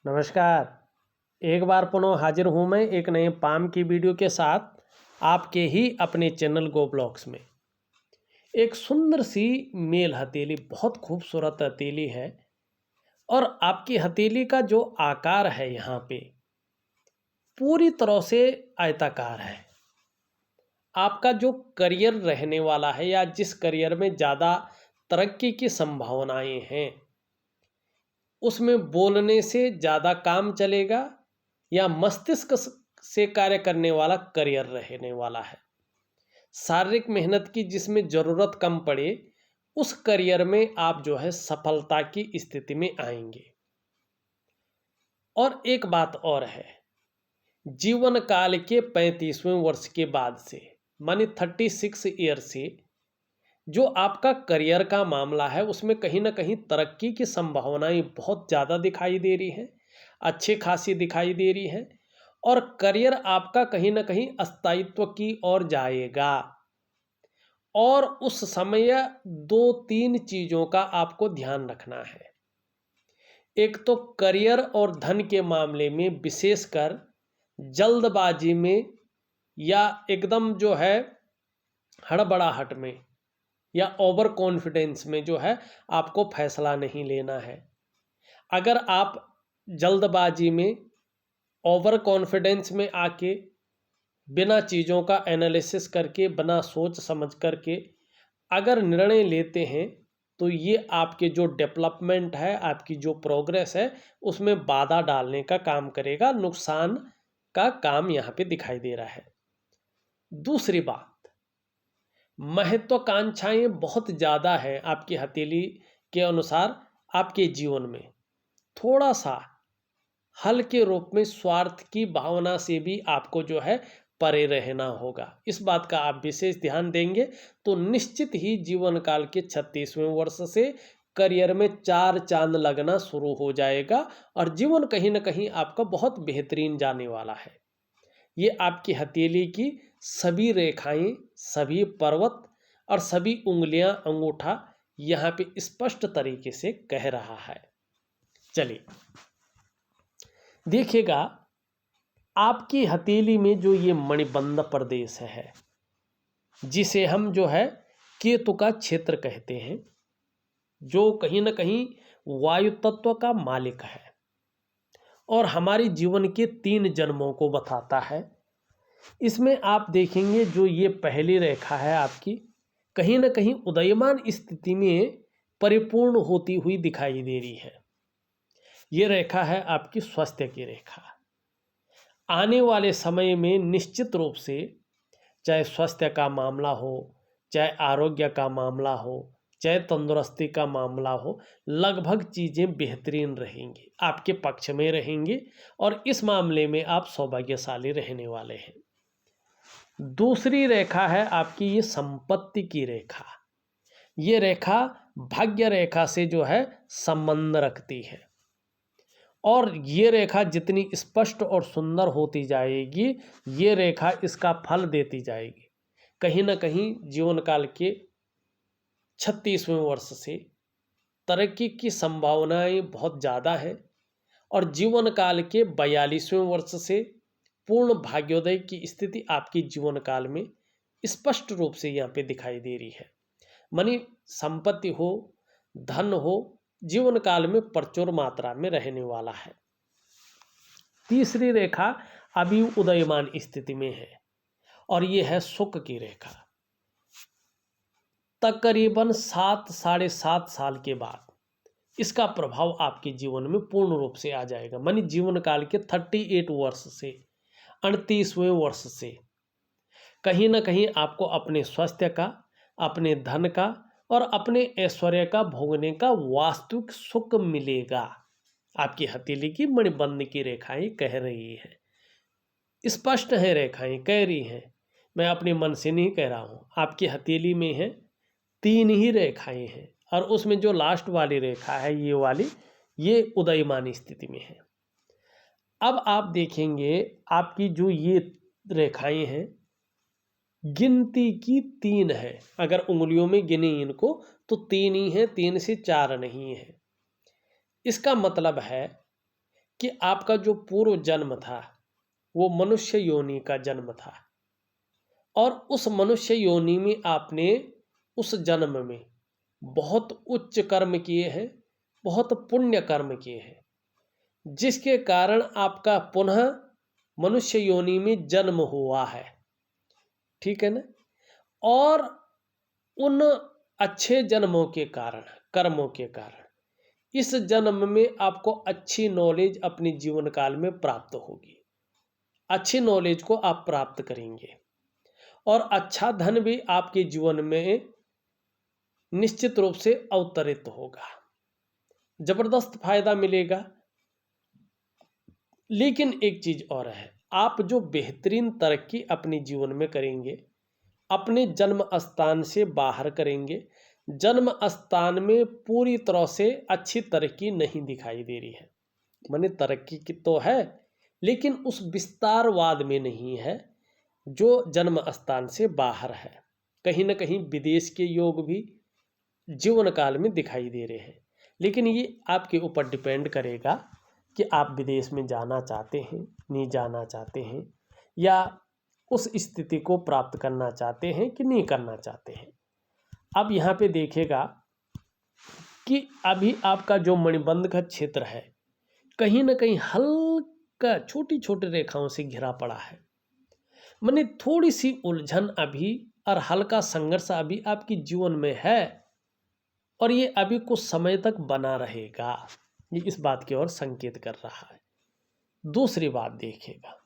नमस्कार। एक बार पुनः हाजिर हूँ मैं एक नए पाम की वीडियो के साथ आपके ही अपने चैनल गो ब्लॉग्स में। एक सुंदर सी मेल हथेली, बहुत खूबसूरत हथेली है और आपकी हथेली का जो आकार है यहाँ पे पूरी तरह से आयताकार है। आपका जो करियर रहने वाला है या जिस करियर में ज़्यादा तरक्की की संभावनाएं हैं उसमें बोलने से ज़्यादा काम चलेगा या मस्तिष्क से कार्य करने वाला करियर रहने वाला है। शारीरिक मेहनत की जिसमें ज़रूरत कम पड़े उस करियर में आप जो है सफलता की स्थिति में आएंगे। और एक बात और है, जीवन काल के 35वें वर्ष के बाद से मानी 36 ईयर से जो आपका करियर का मामला है उसमें कहीं ना कहीं तरक्की की संभावनाएं बहुत ज़्यादा दिखाई दे रही हैं, अच्छी खासी दिखाई दे रही हैं। और करियर आपका कहीं ना कहीं स्थायित्व की ओर जाएगा। और उस समय दो तीन चीज़ों का आपको ध्यान रखना है। एक तो करियर और धन के मामले में विशेषकर जल्दबाजी में या एकदम जो है हड़बड़ाहट में या ओवर कॉन्फिडेंस में जो है आपको फैसला नहीं लेना है। अगर आप जल्दबाजी में ओवर कॉन्फिडेंस में आके बिना चीज़ों का एनालिसिस करके बिना सोच समझ करके अगर निर्णय लेते हैं तो ये आपके जो डेवलपमेंट है, आपकी जो प्रोग्रेस है उसमें बाधा डालने का काम करेगा, नुकसान का काम यहाँ पे दिखाई दे रहा है। दूसरी बात, महत्वाकांक्षाएं बहुत ज़्यादा है आपकी हथेली के अनुसार। आपके जीवन में थोड़ा सा हल्के रूप में स्वार्थ की भावना से भी आपको जो है परे रहना होगा। इस बात का आप विशेष ध्यान देंगे तो निश्चित ही जीवन काल के 36वें वर्ष से करियर में चार चांद लगना शुरू हो जाएगा और जीवन कहीं ना कहीं आपका बहुत बेहतरीन जाने वाला है। ये आपकी हथेली की सभी रेखाएं, सभी पर्वत और सभी उंगलियां, अंगूठा यहाँ पे स्पष्ट तरीके से कह रहा है। चलिए देखिएगा, आपकी हथेली में जो ये मणिबंध प्रदेश है जिसे हम जो है केतु का क्षेत्र कहते हैं, जो कहीं ना कहीं वायु तत्व का मालिक है और हमारे जीवन के 3 जन्मों को बताता है। इसमें आप देखेंगे जो ये पहली रेखा है आपकी कहीं ना कहीं उदयमान स्थिति में परिपूर्ण होती हुई दिखाई दे रही है। ये रेखा है आपकी स्वास्थ्य की रेखा। आने वाले समय में निश्चित रूप से चाहे स्वास्थ्य का मामला हो, चाहे आरोग्य का मामला हो, चाहे तंदुरुस्ती का मामला हो, लगभग चीज़ें बेहतरीन रहेंगी, आपके पक्ष में रहेंगी और इस मामले में आप सौभाग्यशाली रहने वाले हैं। दूसरी रेखा है आपकी ये संपत्ति की रेखा। ये रेखा भाग्य रेखा से जो है संबंध रखती है और ये रेखा जितनी स्पष्ट और सुंदर होती जाएगी ये रेखा इसका फल देती जाएगी। कहीं ना कहीं जीवन काल के 36वें वर्ष से तरक्की की संभावनाएं बहुत ज़्यादा हैं और जीवन काल के 42वें वर्ष से पूर्ण भाग्योदय की स्थिति आपकी जीवन काल में स्पष्ट रूप से यहाँ पे दिखाई दे रही है। मानी संपत्ति हो, धन हो, जीवन काल में प्रचुर मात्रा में रहने वाला है। तीसरी रेखा अभी उदयमान स्थिति में है और ये है सुख की रेखा। तकरीबन 7 साढ़े 7 साल के बाद इसका प्रभाव आपके जीवन में पूर्ण रूप से आ जाएगा। मानी जीवन काल के 38 वर्ष से 38वें वर्ष से कहीं ना कहीं आपको अपने स्वास्थ्य का, अपने धन का और अपने ऐश्वर्य का भोगने का वास्तविक सुख मिलेगा। आपकी हथेली की मणिबंध की रेखाएं कह रही है, स्पष्ट है रेखाएं कह रही हैं, मैं अपने मन से नहीं कह रहा हूँ। आपकी हथेली में है 3 ही रेखाएं हैं और उसमें जो लास्ट वाली रेखा है ये वाली, ये उदयमान स्थिति में है। अब आप देखेंगे आपकी जो ये रेखाएं हैं गिनती की 3 है। अगर उंगलियों में गिने इनको तो 3 ही है, 3 से 4 नहीं है। इसका मतलब है कि आपका जो पूर्व जन्म था वो मनुष्य योनि का जन्म था, और उस मनुष्य योनि में आपने उस जन्म में बहुत उच्च कर्म किए हैं, बहुत पुण्य कर्म किए हैं, जिसके कारण आपका पुनः मनुष्य योनि में जन्म हुआ है। ठीक है ना। और उन अच्छे जन्मों के कारण, कर्मों के कारण इस जन्म में आपको अच्छी नॉलेज अपने जीवन काल में प्राप्त होगी। अच्छी नॉलेज को आप प्राप्त करेंगे और अच्छा धन भी आपके जीवन में निश्चित रूप से अवतरित होगा, जबरदस्त फायदा मिलेगा। लेकिन एक चीज और है, आप जो बेहतरीन तरक्की अपने जीवन में करेंगे, अपने जन्म स्थान से बाहर करेंगे। जन्म स्थान में पूरी तरह से अच्छी तरक्की नहीं दिखाई दे रही है, माने तरक्की की तो है लेकिन उस विस्तारवाद में नहीं है जो जन्म स्थान से बाहर है। कहीं ना कहीं विदेश के योग भी जीवन काल में दिखाई दे रहे हैं, लेकिन ये आपके ऊपर डिपेंड करेगा कि आप विदेश में जाना चाहते हैं, नहीं जाना चाहते हैं, या उस स्थिति को प्राप्त करना चाहते हैं कि नहीं करना चाहते हैं। अब यहाँ पे देखिएगा कि अभी आपका जो मणिबंध का क्षेत्र है कहीं ना कहीं हल्का छोटी छोटी रेखाओं से घिरा पड़ा है, माने थोड़ी सी उलझन अभी और हल्का संघर्ष अभी आपके जीवन में है, और ये अभी कुछ समय तक बना रहेगा। ये इस बात की ओर संकेत कर रहा है। दूसरी बात देखिएगा,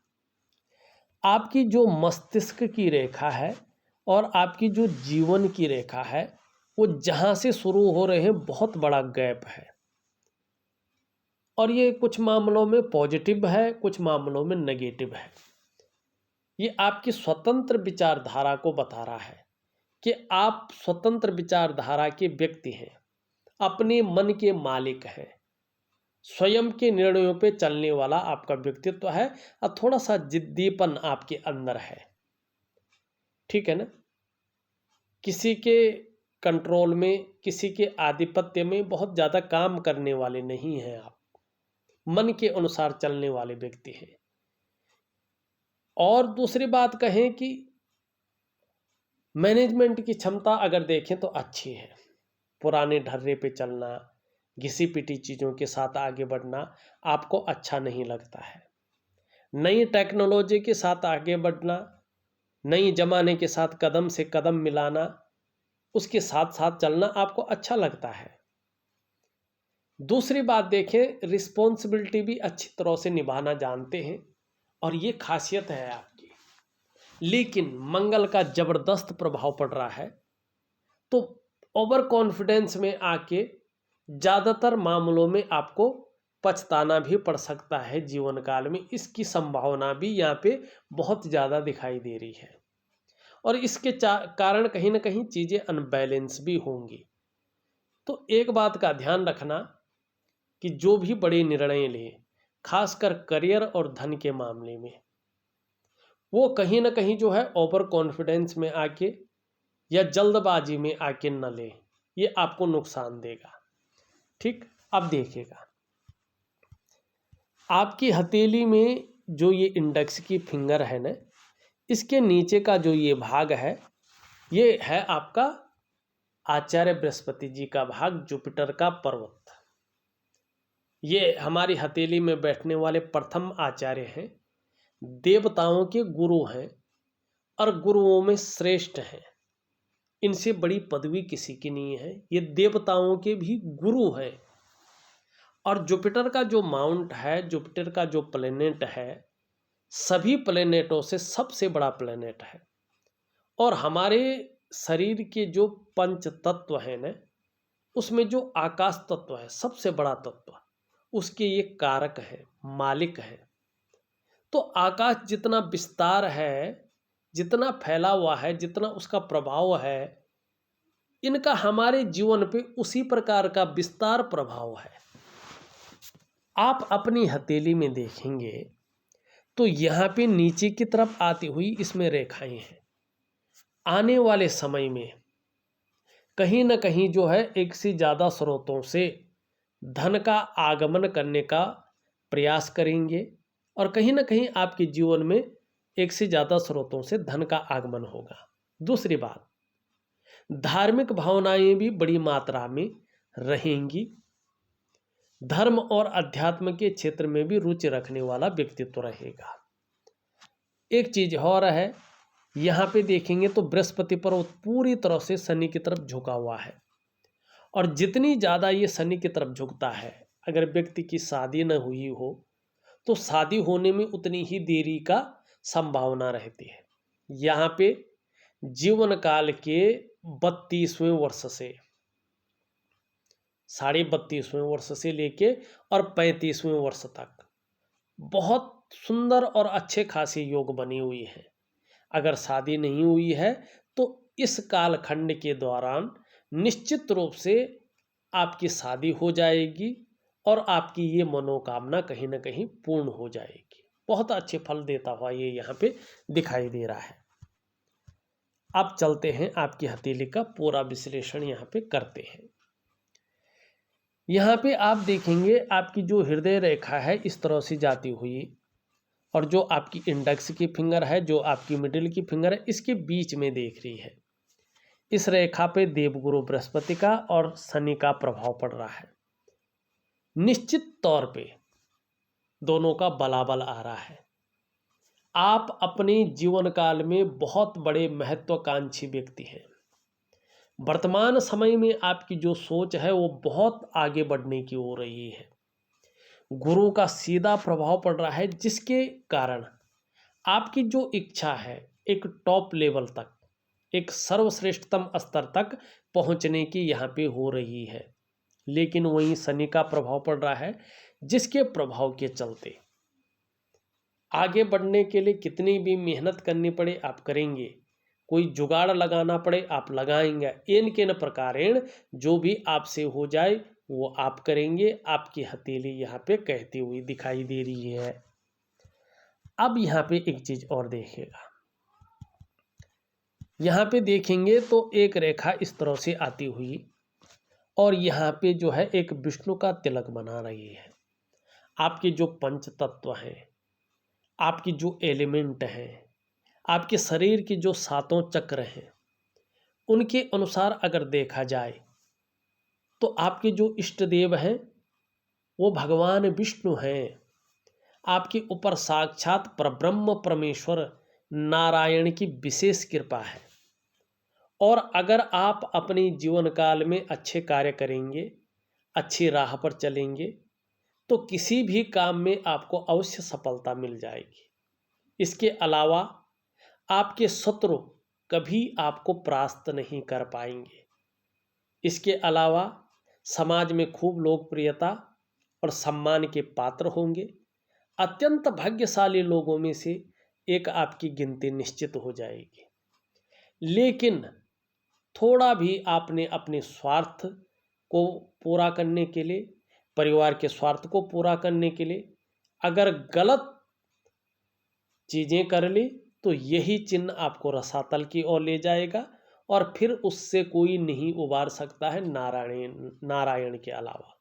आपकी जो मस्तिष्क की रेखा है और आपकी जो जीवन की रेखा है वो जहां से शुरू हो रहे हैं बहुत बड़ा गैप है, और ये कुछ मामलों में पॉजिटिव है, कुछ मामलों में नेगेटिव है। ये आपकी स्वतंत्र विचारधारा को बता रहा है कि आप स्वतंत्र विचारधारा के व्यक्ति हैं, अपने मन के मालिक हैं, स्वयं के निर्णयों पे चलने वाला आपका व्यक्तित्व है, और थोड़ा सा जिद्दीपन आपके अंदर है। ठीक है ना। किसी के कंट्रोल में, किसी के आधिपत्य में बहुत ज़्यादा काम करने वाले नहीं हैं आप, मन के अनुसार चलने वाले व्यक्ति हैं। और दूसरी बात कहें कि मैनेजमेंट की क्षमता अगर देखें तो अच्छी है। पुराने ढर्रे पे चलना, घिसी पिटी चीज़ों के साथ आगे बढ़ना आपको अच्छा नहीं लगता है। नई टेक्नोलॉजी के साथ आगे बढ़ना, नई जमाने के साथ कदम से कदम मिलाना, उसके साथ साथ चलना आपको अच्छा लगता है। दूसरी बात देखें, रिस्पॉन्सिबिलिटी भी अच्छी तरह से निभाना जानते हैं, और ये खासियत है आपकी। लेकिन मंगल का जबरदस्त प्रभाव पड़ रहा है, तो ओवर कॉन्फिडेंस में आके ज़्यादातर मामलों में आपको पछताना भी पड़ सकता है जीवन काल में। इसकी संभावना भी यहाँ पे बहुत ज़्यादा दिखाई दे रही है, और इसके कारण कहीं ना कहीं चीज़ें अनबैलेंस भी होंगी। तो एक बात का ध्यान रखना कि जो भी बड़े निर्णय लें, खासकर करियर और धन के मामले में, वो कहीं ना कहीं जो है ओवर कॉन्फिडेंस में आके या जल्दबाजी में आके न लें, ये आपको नुकसान देगा। ठीक। अब देखिएगा, आपकी हथेली में जो ये इंडेक्स की फिंगर है ना, इसके नीचे का जो ये भाग है, ये है आपका आचार्य बृहस्पति जी का भाग, जुपिटर का पर्वत। ये हमारी हथेली में बैठने वाले प्रथम आचार्य हैं, देवताओं के गुरु हैं, और गुरुओं में श्रेष्ठ हैं। इनसे बड़ी पदवी किसी की नहीं है, ये देवताओं के भी गुरु हैं। और जुपिटर का जो माउंट है, जुपिटर का जो प्लेनेट है, सभी प्लेनेटों से सबसे बड़ा प्लेनेट है, और हमारे शरीर के जो पंच तत्व हैं ना, उसमें जो आकाश तत्व है सबसे बड़ा तत्व, उसके ये कारक है, मालिक है। तो आकाश जितना विस्तार है, जितना फैला हुआ है, जितना उसका प्रभाव है, इनका हमारे जीवन पे उसी प्रकार का विस्तार प्रभाव है। आप अपनी हथेली में देखेंगे तो यहाँ पे नीचे की तरफ आती हुई इसमें रेखाएं हैं। आने वाले समय में कहीं ना कहीं जो है एक से ज़्यादा स्रोतों से धन का आगमन करने का प्रयास करेंगे और कहीं ना कहीं आपके जीवन में एक से ज़्यादा स्रोतों से धन का आगमन होगा। दूसरी बात, धार्मिक भावनाएं भी बड़ी मात्रा में रहेंगी। धर्म और अध्यात्म के क्षेत्र में भी रुचि रखने वाला व्यक्तित्व रहेगा। एक चीज और है, यहाँ पे देखेंगे तो बृहस्पति पर वो पूरी तरह से शनि की तरफ झुका हुआ है, और जितनी ज़्यादा ये शनि की तरफ झुकता है, अगर व्यक्ति की शादी न हुई हो तो शादी होने में उतनी ही देरी का संभावना रहती है। यहाँ पे जीवन काल के 32वें वर्ष से 32.5वें वर्ष से लेके और 35वें वर्ष तक बहुत सुंदर और अच्छे खासे योग बनी हुई है। अगर शादी नहीं हुई है तो इस कालखंड के दौरान निश्चित रूप से आपकी शादी हो जाएगी और आपकी ये मनोकामना कहीं ना कहीं पूर्ण हो जाएगी। बहुत अच्छे फल देता हुआ ये यहाँ पे दिखाई दे रहा है। अब चलते हैं आपकी हथेली का पूरा विश्लेषण यहाँ पे करते हैं। यहाँ पे आप देखेंगे आपकी जो हृदय रेखा है इस तरह से जाती हुई, और जो आपकी इंडेक्स की फिंगर है, जो आपकी मिडिल की फिंगर है, इसके बीच में देख रही है। इस रेखा पे देवगुरु बृहस्पति का और शनि का प्रभाव पड़ रहा है। निश्चित तौर पे दोनों का बलाबल आ रहा है। आप अपने जीवन काल में बहुत बड़े महत्वाकांक्षी व्यक्ति हैं। वर्तमान समय में आपकी जो सोच है वो बहुत आगे बढ़ने की हो रही है। गुरु का सीधा प्रभाव पड़ रहा है, जिसके कारण आपकी जो इच्छा है एक टॉप लेवल तक, एक सर्वश्रेष्ठतम स्तर तक पहुंचने की यहाँ पे हो रही है। लेकिन वहीं शनि का प्रभाव पड़ रहा है, जिसके प्रभाव के चलते आगे बढ़ने के लिए कितनी भी मेहनत करनी पड़े आप करेंगे, कोई जुगाड़ लगाना पड़े आप लगाएंगे, इन के न प्रकारेण जो भी आपसे हो जाए वो आप करेंगे। आपकी हथेली यहाँ पे कहती हुई दिखाई दे रही है। अब यहाँ पे एक चीज और देखिएगा, यहाँ पे देखेंगे तो एक रेखा इस तरह से आती हुई और यहाँ पे जो है एक विष्णु का तिलक बना रही है। आपके जो पंच तत्व हैं, आपकी जो एलिमेंट हैं, आपके शरीर के जो 7 चक्र हैं, उनके अनुसार अगर देखा जाए तो आपके जो इष्ट देव हैं वो भगवान विष्णु हैं। आपके ऊपर साक्षात परब्रह्म परमेश्वर नारायण की विशेष कृपा है। और अगर आप अपने जीवन काल में अच्छे कार्य करेंगे, अच्छी राह पर चलेंगे, तो किसी भी काम में आपको अवश्य सफलता मिल जाएगी। इसके अलावा आपके शत्रु कभी आपको परास्त नहीं कर पाएंगे। इसके अलावा समाज में खूब लोकप्रियता और सम्मान के पात्र होंगे। अत्यंत भाग्यशाली लोगों में से एक आपकी गिनती निश्चित हो जाएगी। लेकिन थोड़ा भी आपने अपने स्वार्थ को पूरा करने के लिए, परिवार के स्वार्थ को पूरा करने के लिए अगर गलत चीज़ें कर ली तो यही चिन्ह आपको रसातल की ओर ले जाएगा, और फिर उससे कोई नहीं उबार सकता है नारायण के अलावा।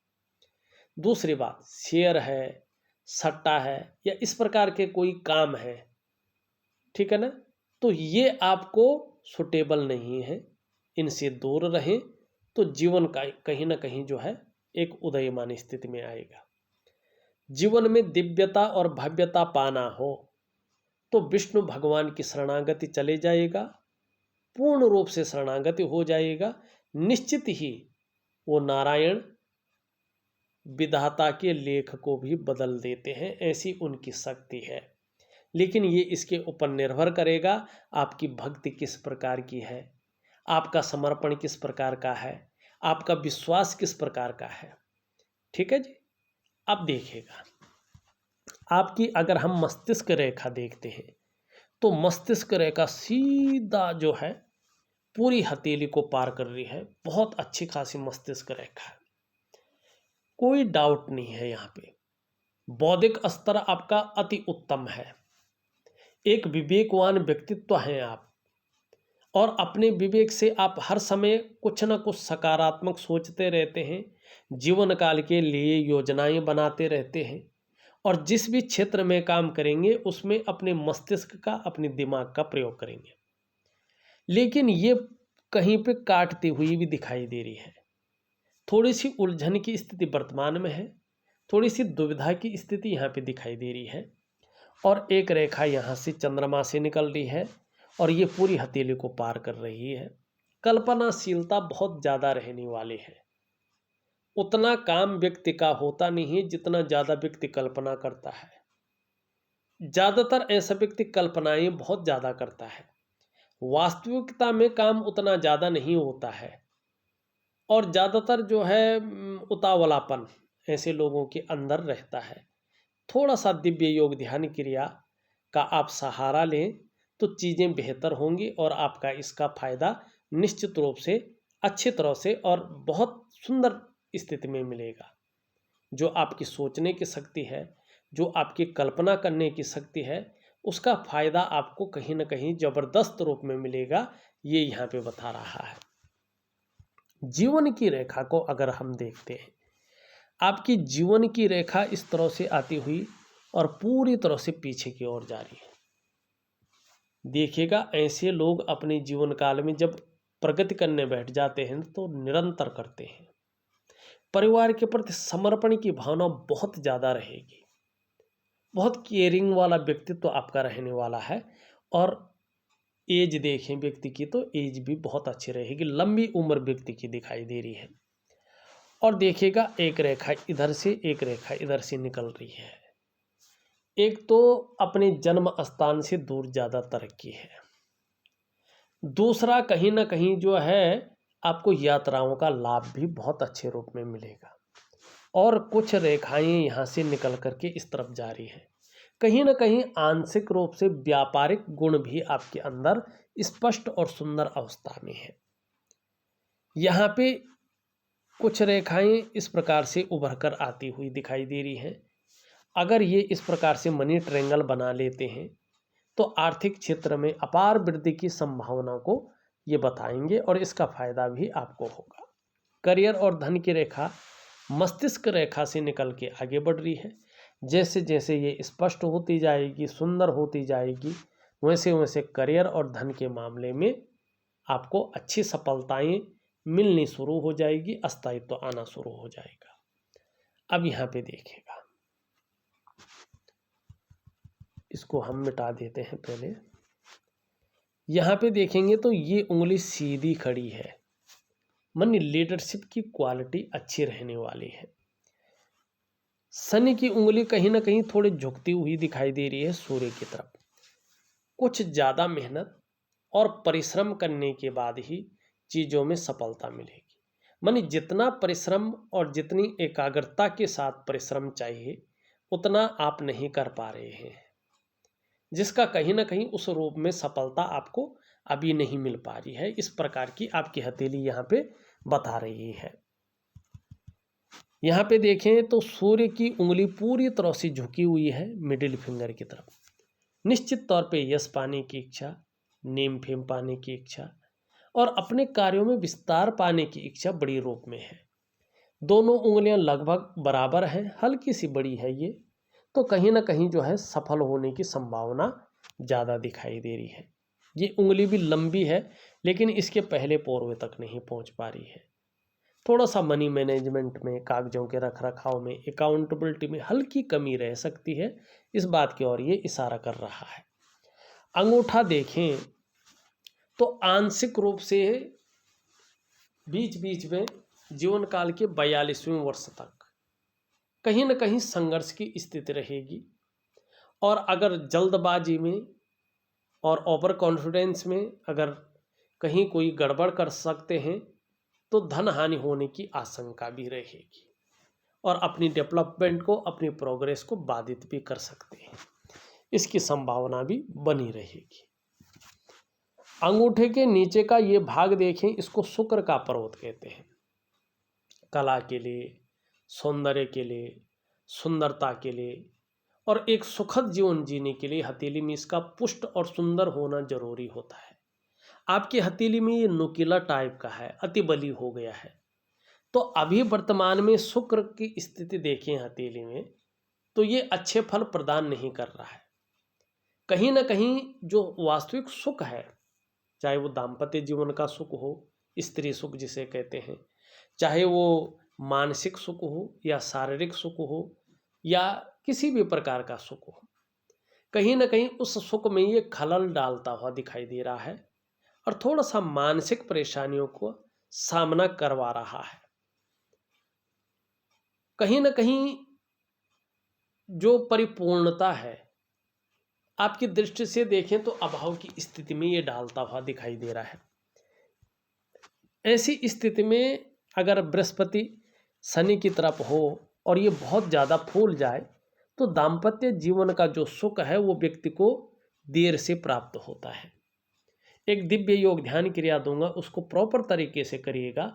दूसरी बात, शेयर है, सट्टा है या इस प्रकार के कोई काम है, ठीक है ना, तो ये आपको सुटेबल नहीं है, इनसे दूर रहें तो जीवन का कहीं ना कहीं जो है एक उदयमान स्थिति में आएगा। जीवन में दिव्यता और भव्यता पाना हो तो विष्णु भगवान की शरणागति चले जाएगा, पूर्ण रूप से शरणागति हो जाएगा। निश्चित ही वो नारायण विधाता के लेख को भी बदल देते हैं, ऐसी उनकी शक्ति है। लेकिन ये इसके ऊपर निर्भर करेगा आपकी भक्ति किस प्रकार की है, आपका समर्पण किस प्रकार का है, आपका विश्वास किस प्रकार का है। ठीक है जी। अब देखिएगा, आपकी अगर हम मस्तिष्क रेखा देखते हैं तो मस्तिष्क रेखा सीधा जो है पूरी हथेली को पार कर रही है। बहुत अच्छी खासी मस्तिष्क रेखा है, कोई डाउट नहीं है। यहाँ पे बौद्धिक स्तर आपका अति उत्तम है, एक विवेकवान व्यक्तित्व हैं आप, और अपने विवेक से आप हर समय कुछ न कुछ सकारात्मक सोचते रहते हैं, जीवन काल के लिए योजनाएं बनाते रहते हैं, और जिस भी क्षेत्र में काम करेंगे उसमें अपने मस्तिष्क का, अपने दिमाग का प्रयोग करेंगे। लेकिन ये कहीं पे काटती हुई भी दिखाई दे रही है। थोड़ी सी उलझन की स्थिति वर्तमान में है, थोड़ी सी दुविधा की स्थिति यहाँ पे दिखाई दे रही है। और एक रेखा यहाँ से चंद्रमा से निकल रही है और ये पूरी हथेली को पार कर रही है। कल्पनाशीलता बहुत ज़्यादा रहने वाली है। उतना काम व्यक्ति का होता नहीं है जितना ज़्यादा व्यक्ति कल्पना करता है। ज़्यादातर ऐसा व्यक्ति कल्पनाएं बहुत ज़्यादा करता है, वास्तविकता में काम उतना ज़्यादा नहीं होता है। और ज़्यादातर जो है उतावलापन ऐसे लोगों के अंदर रहता है। थोड़ा सा दिव्य योग ध्यान क्रिया का आप सहारा लें तो चीज़ें बेहतर होंगी और आपका इसका फायदा निश्चित रूप से अच्छी तरह से और बहुत सुंदर स्थिति में मिलेगा। जो आपकी सोचने की शक्ति है, जो आपकी कल्पना करने की शक्ति है, उसका फायदा आपको कहीं ना कहीं जबरदस्त रूप में मिलेगा, ये यहाँ पे बता रहा है। जीवन की रेखा को अगर हम देखते हैं, आपकी जीवन की रेखा इस तरह से आती हुई और पूरी तरह से पीछे की ओर जा रही है। देखिएगा, ऐसे लोग अपने जीवन काल में जब प्रगति करने बैठ जाते हैं तो निरंतर करते हैं। परिवार के प्रति समर्पण की भावना बहुत ज़्यादा रहेगी। बहुत केयरिंग वाला व्यक्तित्व तो आपका रहने वाला है। और एज देखें व्यक्ति की तो एज भी बहुत अच्छी रहेगी, लंबी उम्र व्यक्ति की दिखाई दे रही है। और देखिएगा, एक रेखा इधर से एक रेखा इधर से निकल रही है। एक तो अपने जन्म स्थान से दूर ज़्यादा तरक्की है, दूसरा कहीं ना कहीं जो है आपको यात्राओं का लाभ भी बहुत अच्छे रूप में मिलेगा। और कुछ रेखाएं यहाँ से निकल करके इस तरफ जा रही हैं। कहीं ना कहीं आंशिक रूप से व्यापारिक गुण भी आपके अंदर स्पष्ट और सुंदर अवस्था में है। यहाँ पे कुछ रेखाएं इस प्रकार से उभर कर आती हुई दिखाई दे रही हैं। अगर ये इस प्रकार से मनी ट्रायंगल बना लेते हैं तो आर्थिक क्षेत्र में अपार वृद्धि की संभावना को ये बताएंगे और इसका फायदा भी आपको होगा। करियर और धन की रेखा मस्तिष्क रेखा से निकल के आगे बढ़ रही है। जैसे जैसे ये स्पष्ट होती जाएगी, सुंदर होती जाएगी, वैसे वैसे करियर और धन के मामले में आपको अच्छी सफलताएं मिलनी शुरू हो जाएगी, अस्थायित्व आना शुरू हो जाएगा। अब यहाँ पे देखिएगा, इसको हम मिटा देते हैं पहले। यहाँ पे देखेंगे तो ये उंगली सीधी खड़ी है, मानी लीडरशिप की क्वालिटी अच्छी रहने वाली है। शनि की उंगली कहीं ना कहीं थोड़ी झुकती हुई दिखाई दे रही है सूर्य की तरफ। कुछ ज़्यादा मेहनत और परिश्रम करने के बाद ही चीज़ों में सफलता मिलेगी। मानी जितना परिश्रम और जितनी एकाग्रता के साथ परिश्रम चाहिए उतना आप नहीं कर पा रहे हैं, जिसका कहीं ना कहीं उस रूप में सफलता आपको अभी नहीं मिल पा रही है। इस प्रकार की आपकी हथेली यहाँ पे बता रही है। यहाँ पे देखें तो सूर्य की उंगली पूरी तरह से झुकी हुई है मिडिल फिंगर की तरफ। निश्चित तौर पे यश पाने की इच्छा, नेम फेम पाने की इच्छा और अपने कार्यों में विस्तार पाने की इच्छा बड़ी रूप में है। दोनों उंगलियां लगभग बराबर हैं, हल्की सी बड़ी है ये, तो कहीं ना कहीं जो है सफल होने की संभावना ज़्यादा दिखाई दे रही है। ये उंगली भी लंबी है लेकिन इसके पहले पोरवे तक नहीं पहुंच पा रही है। थोड़ा सा मनी मैनेजमेंट में, कागजों के रख रखाव में, अकाउंटेबिलिटी में हल्की कमी रह सकती है। इस बात की ओर ये इशारा कर रहा है। अंगूठा देखें तो आंशिक रूप से बीच बीच में जीवन काल के 42वें वर्ष तक कहीं ना कहीं संघर्ष की स्थिति रहेगी। और अगर जल्दबाजी में और ओवर कॉन्फिडेंस में अगर कहीं कोई गड़बड़ कर सकते हैं तो धन हानि होने की आशंका भी रहेगी और अपनी डेवलपमेंट को, अपनी प्रोग्रेस को बाधित भी कर सकते हैं। इसकी संभावना भी बनी रहेगी। अंगूठे के नीचे का ये भाग देखें, इसको शुक्र का पर्वत कहते हैं। कला के लिए, सौंदर्य के लिए, सुंदरता के लिए और एक सुखद जीवन जीने के लिए हथेली में इसका पुष्ट और सुंदर होना जरूरी होता है। आपकी हथेली में ये नुकीला टाइप का है, अति बली हो गया है। तो अभी वर्तमान में शुक्र की स्थिति देखें हथेली में तो ये अच्छे फल प्रदान नहीं कर रहा है। कहीं ना कहीं जो वास्तविक सुख है, चाहे वो दाम्पत्य जीवन का सुख हो, स्त्री सुख जिसे कहते हैं, चाहे वो मानसिक सुख हो या शारीरिक सुख हो या किसी भी प्रकार का सुख हो, कहीं ना कहीं उस सुख में ये खलल डालता हुआ दिखाई दे रहा है और थोड़ा सा मानसिक परेशानियों को सामना करवा रहा है। कहीं ना कहीं जो परिपूर्णता है आपकी दृष्टि से देखें तो अभाव की स्थिति में ये डालता हुआ दिखाई दे रहा है। ऐसी स्थिति में अगर बृहस्पति शनि की तरफ हो और ये बहुत ज़्यादा फूल जाए तो दाम्पत्य जीवन का जो सुख है वो व्यक्ति को देर से प्राप्त होता है। एक दिव्य योग ध्यान क्रिया दूंगा, उसको प्रॉपर तरीके से करिएगा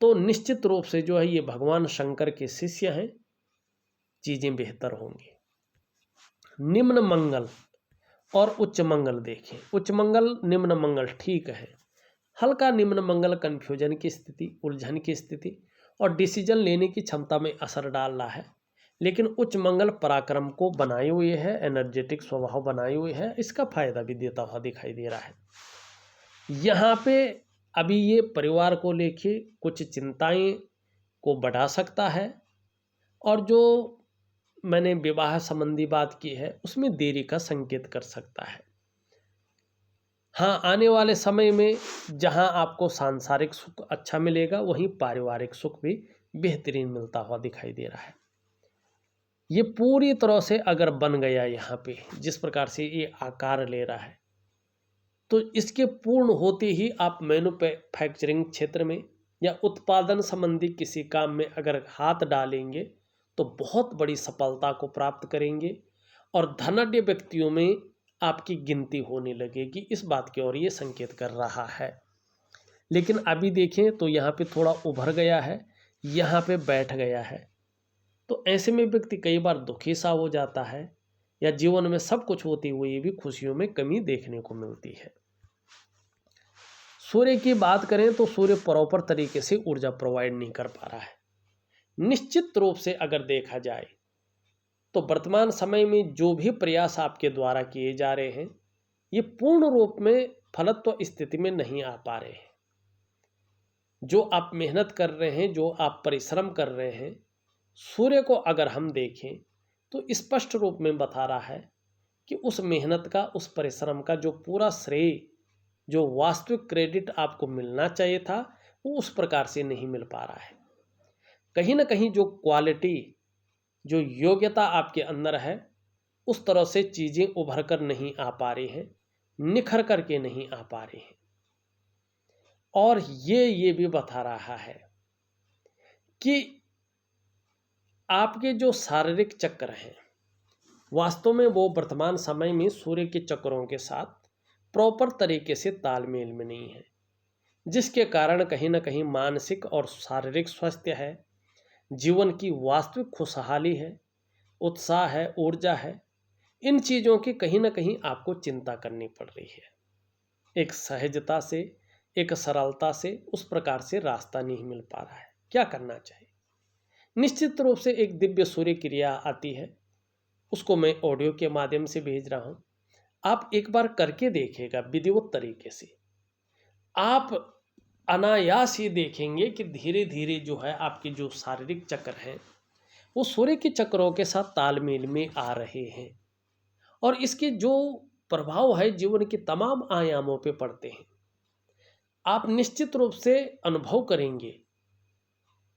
तो निश्चित रूप से जो है ये भगवान शंकर के शिष्य हैं, चीज़ें बेहतर होंगी। निम्न मंगल और उच्च मंगल देखें, उच्च मंगल निम्न मंगल ठीक है, हल्का निम्न मंगल कन्फ्यूजन की स्थिति, उलझन की स्थिति और डिसीजन लेने की क्षमता में असर डाल रहा है। लेकिन उच्च मंगल पराक्रम को बनाए हुए है, एनर्जेटिक स्वभाव बनाए हुए है, इसका फायदा भी देता हुआ दिखाई दे रहा है। यहाँ पे अभी ये परिवार को लेके कुछ चिंताएं को बढ़ा सकता है और जो मैंने विवाह संबंधी बात की है उसमें देरी का संकेत कर सकता है। हाँ, आने वाले समय में जहाँ आपको सांसारिक सुख अच्छा मिलेगा वहीं पारिवारिक सुख भी बेहतरीन मिलता हुआ दिखाई दे रहा है। ये पूरी तरह से अगर बन गया यहाँ पे जिस प्रकार से ये आकार ले रहा है तो इसके पूर्ण होते ही आप मैन्युफैक्चरिंग क्षेत्र में या उत्पादन संबंधी किसी काम में अगर हाथ डालेंगे तो बहुत बड़ी सफलता को प्राप्त करेंगे और धनाढ्य व्यक्तियों में आपकी गिनती होने लगेगी। इस बात की ओर ये संकेत कर रहा है। लेकिन अभी देखें तो यहाँ पे थोड़ा उभर गया है, यहाँ पे बैठ गया है, तो ऐसे में व्यक्ति कई बार दुखी सा हो जाता है या जीवन में सब कुछ होते हुए भी खुशियों में कमी देखने को मिलती है। सूर्य की बात करें तो सूर्य प्रॉपर तरीके से ऊर्जा प्रोवाइड नहीं कर पा रहा है। निश्चित रूप से अगर देखा जाए तो वर्तमान समय में जो भी प्रयास आपके द्वारा किए जा रहे हैं ये पूर्ण रूप में फलत्व स्थिति में नहीं आ पा रहे हैं। जो आप मेहनत कर रहे हैं, जो आप परिश्रम कर रहे हैं, सूर्य को अगर हम देखें तो स्पष्ट रूप में बता रहा है कि उस मेहनत का, उस परिश्रम का जो पूरा श्रेय, जो वास्तविक क्रेडिट आपको मिलना चाहिए था वो उस प्रकार से नहीं मिल पा रहा है। कहीं ना कहीं जो क्वालिटी, जो योग्यता आपके अंदर है उस तरह से चीज़ें उभर कर नहीं आ पा रही हैं, निखर करके नहीं आ पा रही हैं। और ये भी बता रहा है कि आपके जो शारीरिक चक्र हैं वास्तव में वो वर्तमान समय में सूर्य के चक्रों के साथ प्रॉपर तरीके से तालमेल में नहीं है, जिसके कारण कहीं ना कहीं मानसिक और शारीरिक स्वास्थ्य है, जीवन की वास्तविक खुशहाली है, उत्साह है, ऊर्जा है, इन चीज़ों की कहीं ना कहीं आपको चिंता करनी पड़ रही है। एक सहजता से, एक सरलता से उस प्रकार से रास्ता नहीं मिल पा रहा है। क्या करना चाहिए? निश्चित रूप से एक दिव्य सूर्य क्रिया आती है, उसको मैं ऑडियो के माध्यम से भेज रहा हूँ, आप एक बार करके देखिएगा विधिवत तरीके से। आप अनायास ही देखेंगे कि धीरे धीरे जो है आपके जो शारीरिक चक्र हैं वो सूर्य के चक्रों के साथ तालमेल में आ रहे हैं और इसके जो प्रभाव है जीवन के तमाम आयामों पे पड़ते हैं। आप निश्चित रूप से अनुभव करेंगे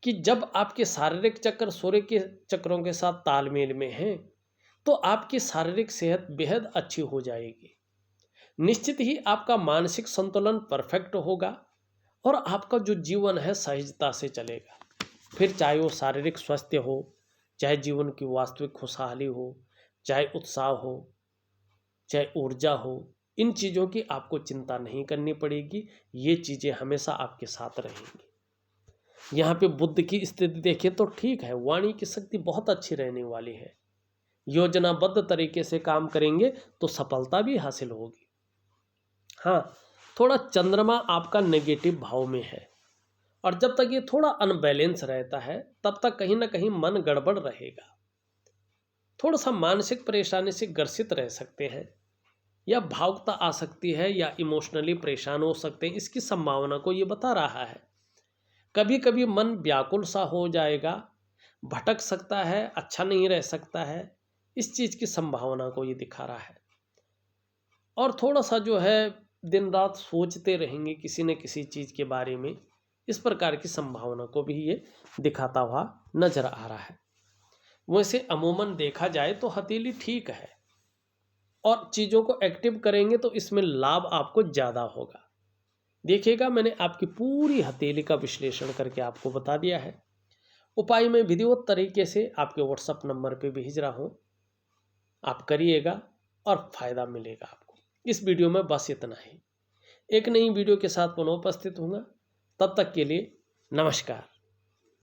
कि जब आपके शारीरिक चक्र सूर्य के चक्रों के साथ तालमेल में हैं तो आपकी शारीरिक सेहत बेहद अच्छी हो जाएगी। निश्चित ही आपका मानसिक संतुलन परफेक्ट होगा और आपका जो जीवन है सहजता से चलेगा। फिर चाहे वो शारीरिक स्वास्थ्य हो, चाहे जीवन की वास्तविक खुशहाली हो, चाहे उत्साह हो, चाहे ऊर्जा हो, इन चीज़ों की आपको चिंता नहीं करनी पड़ेगी। ये चीज़ें हमेशा आपके साथ रहेंगी। यहाँ पे बुद्ध की स्थिति देखें तो ठीक है, वाणी की शक्ति बहुत अच्छी रहने वाली है। योजनाबद्ध तरीके से काम करेंगे तो सफलता भी हासिल होगी। हाँ, थोड़ा चंद्रमा आपका नेगेटिव भाव में है और जब तक ये थोड़ा अनबैलेंस रहता है तब तक कहीं ना कहीं मन गड़बड़ रहेगा। थोड़ा सा मानसिक परेशानी से ग्रसित रह सकते हैं, या भावुकता आ सकती है, या इमोशनली परेशान हो सकते हैं, इसकी संभावना को ये बता रहा है। कभी कभी मन व्याकुल सा हो जाएगा, भटक सकता है, अच्छा नहीं रह सकता है, इस चीज़ की संभावना को ये दिखा रहा है। और थोड़ा सा जो है दिन रात सोचते रहेंगे किसी न किसी चीज़ के बारे में, इस प्रकार की संभावना को भी ये दिखाता हुआ नजर आ रहा है। वैसे अमूमन देखा जाए तो हथेली ठीक है, और चीज़ों को एक्टिव करेंगे तो इसमें लाभ आपको ज़्यादा होगा। देखिएगा, मैंने आपकी पूरी हथेली का विश्लेषण करके आपको बता दिया है। उपाय मैं विधिवत तरीके से आपके व्हाट्सएप नंबर पे भेज रहा हूँ, आप करिएगा और फायदा मिलेगा आपको। इस वीडियो में बस इतना ही। एक नई वीडियो के साथ पुनः उपस्थित होऊंगा, तब तक के लिए नमस्कार।